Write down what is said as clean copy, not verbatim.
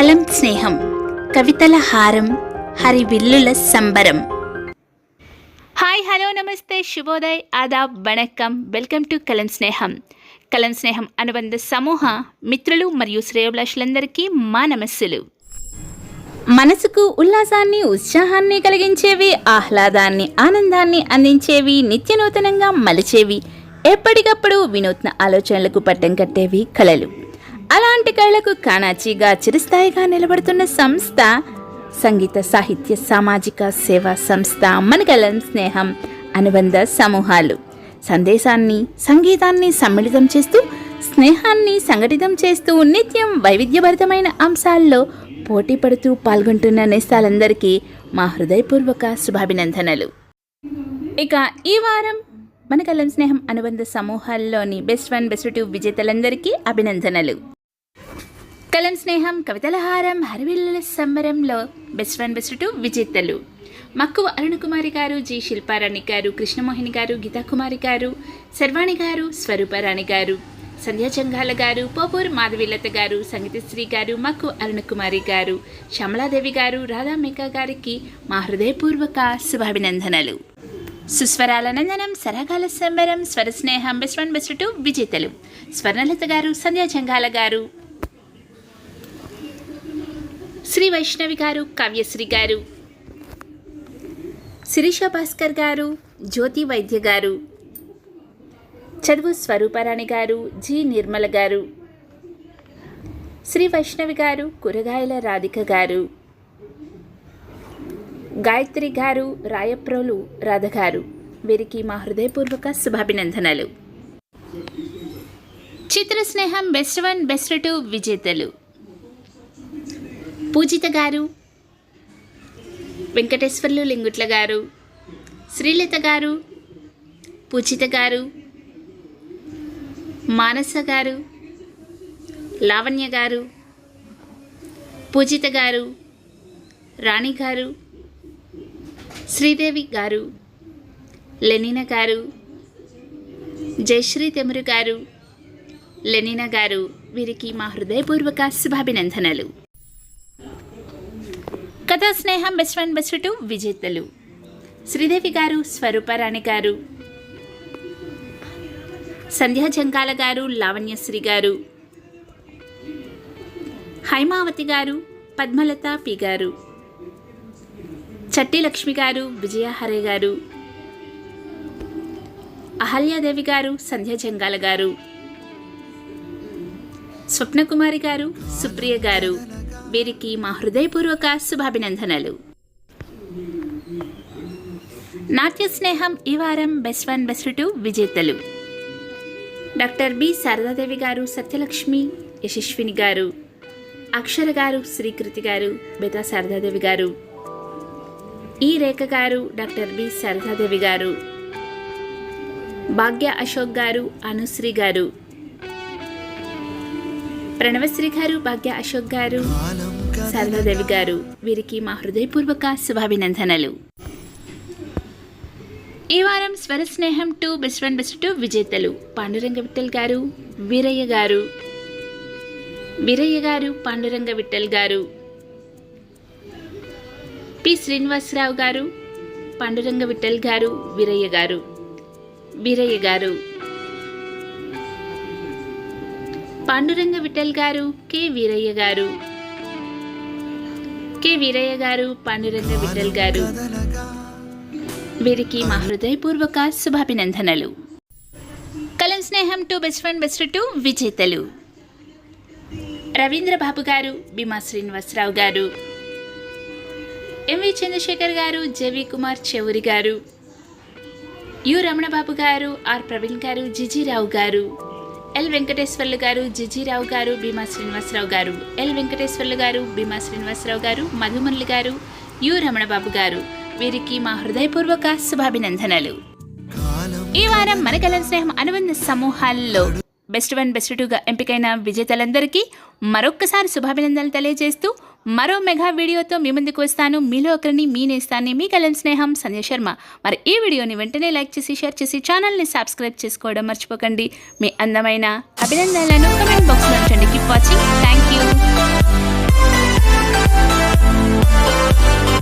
కలం స్నేహం కవితల హారం హరివిల్లుల సంబరం. హాయ్ హలో నమస్తే శుభోదయ్ ఆదాబ్ వణక్కం. వెల్కమ్ టు కలం స్నేహం. కలం స్నేహం అనుబంధ సమూహ మిత్రులు మరియు శ్రేయోభిలాషులందరికీ మా నమస్సులు. మనసుకు ఉల్లాసాన్ని ఉత్సాహాన్ని కలిగించేవి, ఆహ్లాదాన్ని ఆనందాన్ని అందించేవి, నిత్య నూతనంగా మలిచేవి, ఎప్పటికప్పుడు వినూత్న ఆలోచనలకు పట్టం కట్టేవి కళలు. అలాంటి కళలకు కానాచీగా చిరస్థాయిగా నిలబడుతున్న సంస్థ సంగీత సాహిత్య సామాజిక సేవా సంస్థ మన కలం స్నేహం అనుబంధ సమూహాలు. సందేశాన్ని సంగీతాన్ని సమ్మిళితం చేస్తూ స్నేహాన్ని సంఘటితం చేస్తూ నిత్యం వైవిధ్యభరితమైన అంశాల్లో పోటీ పడుతూ పాల్గొంటున్న నేస్తాలందరికీ మా హృదయపూర్వక శుభాభినందనలు. ఇక ఈ వారం మన కలం స్నేహం అనుబంధ సమూహాల్లోని బెస్ట్ 1 బెస్ట్ 2 విజేతలందరికీ అభినందనలు. కలం స్నేహం కవితల హారం హరివిల్లుల సంబరంలో బెస్ట్ 1 బెస్ట్ 2 విజేతలు మక్కువ అరుణకుమారి గారు, జి శిల్పారాణి గారు, కృష్ణమోహిని గారు, గీతాకుమారి గారు, శర్వాణి గారు, స్వరూపారాణి గారు, సంధ్యా జంగాల గారు, పోపూర్ మాధవీలత గారు, సంగీతశ్రీ గారు, మక్కువ అరుణకుమారి గారు, శ్యామలాదేవి గారు, రాధామేకా గారికి మా హృదయపూర్వక శుభాభినందనలు. సుస్వరాల నందనం సరాగాల సంబరం స్వర స్నేహం బెస్ట్ 1 బెస్ట్ 2 విజేతలు స్వర్ణలత గారు, సంధ్యా జంగాల గారు, శ్రీ వైష్ణవి గారు, కావ్యశ్రీ గారు, శిరీష భాస్కర్ గారు, జ్యోతి వైద్య గారు, చదువు స్వరూపారాణి గారు, జి నిర్మల గారు, శ్రీ వైష్ణవి గారు, కూరగాయల రాధిక గారు, గాయత్రి గారు, రాయప్రోలు రాధ గారు, వీరికి మా హృదయపూర్వక శుభాభినందనలు. చిత్ర స్నేహం బెస్ట్ 1 బెస్ట్ 2 విజేతలు పూజిత గారు, వెంకటేశ్వర్లు లింగుట్ల గారు, శ్రీలత గారు, పూజిత గారు, మానస గారు, లావణ్య గారు, పూజిత గారు, రాణి గారు, శ్రీదేవి గారు, లెనినా గారు, జయశ్రీ తెమురు గారు, లెనినా గారు, వీరికి మా హృదయపూర్వక శుభాభినందనలు. కథా స్నేహం బెస్ట్ 1 బెస్ట్ 2 విజేతలు శ్రీదేవి గారు, స్వరూపారాణి గారు, సంధ్యా జంగాల గారు, లావణ్యశ్రీ గారు, హైమావతి గారు, పద్మలత పి గారు, చట్టి లక్ష్మి గారు, విజయ హరే గారు, అహల్యాదేవి గారు, సంధ్యా జంగాల గారు, స్వప్నకుమారి గారు, సుప్రియ గారు, వీరికి మా హృదయపూర్వక శుభాభినందనలు. నాట్య స్నేహం ఈ వారం బెస్ట్ 1 బెస్ట్ 2 విజేతలు డాక్టర్ బి శారదాదేవి గారు, సత్యలక్ష్మి యశస్విని గారు, అక్షర గారు, శ్రీకృతి గారు, బేతా శారదాదేవి గారు, ఈ రేఖ గారు, డాక్టర్ బి శారదాదేవి గారు, భాగ్య అశోక్ గారు, అనుశ్రీ గారు, ప్రణవశ్రీ గారు, భాగ్య అశోక్ గారు, శారదాదేవి గారు, వీరికి మా హృదయపూర్వక శుభాభినందనలు. ఈ వారం స్వర స్నేహం 2 బెస్ట్ 1 బెస్ట్ 2 విజేతలు పాండురంగ విఠల్ గారు, వీరయ్య గారు, పాండురంగ విఠల్ గారు, పి శ్రీనివాసరావు గారు, పాండురంగ విఠల్ గారు, వీరయ్య గారు, పాండురంగ విఠల్ గారు, కె వీరయ్య గారు, పాండురంగ విఠల్ గారు, వీరికి మా హృదయపూర్వక శుభాభినందనలు. కలం స్నేహం 2 బెస్ట్ 1 బెస్ట్ 2 విజేతలు రవీంద్ర బాబు గారు, భీమా శ్రీనివాసరావు గారు, ఎంవి చంద్రశేఖర్ గారు, జేవి కుమార్ చెవురి గారు, యు రమణబాబు గారు, ఆర్ ప్రవీణ్ గారు, జిజిరావు గారు, ఎల్ వెంకటేశ్వర్లు గారు, జిజిరావు గారు, భీమా శ్రీనివాసరావు గారు, ఎల్ వెంకటేశ్వర్లు గారు, భీమా శ్రీనివాసరావు గారు, మధుమల్లి గారు, యు రమణబాబు గారు, వీరికి మా హృదయపూర్వక శుభాభినందనలు. ఈ వారం మన కలం స్నేహం అనుబంధ సమూహాల్లో బెస్ట్ 1 బెస్ట్ 2గా ఎంపికైన విజేతలందరికీ మరొక్కసారి శుభాభినందనలు తెలియజేస్తూ మరో మెగా వీడియోతో మీ ముందుకు వస్తాను. మీలో ఒకరిని, మీ నేస్తాన్ని, మీ కలం స్నేహం సంధ్య శర్మ. మరి ఈ వీడియోని వెంటనే లైక్ చేసి, షేర్ చేసి, ఛానల్ని సబ్స్క్రైబ్ చేసుకోవడం మర్చిపోకండి. మీ అందమైన అభినందనలను కమెంట్ బాక్స్లో ఉంచండి. Keep watching. థ్యాంక్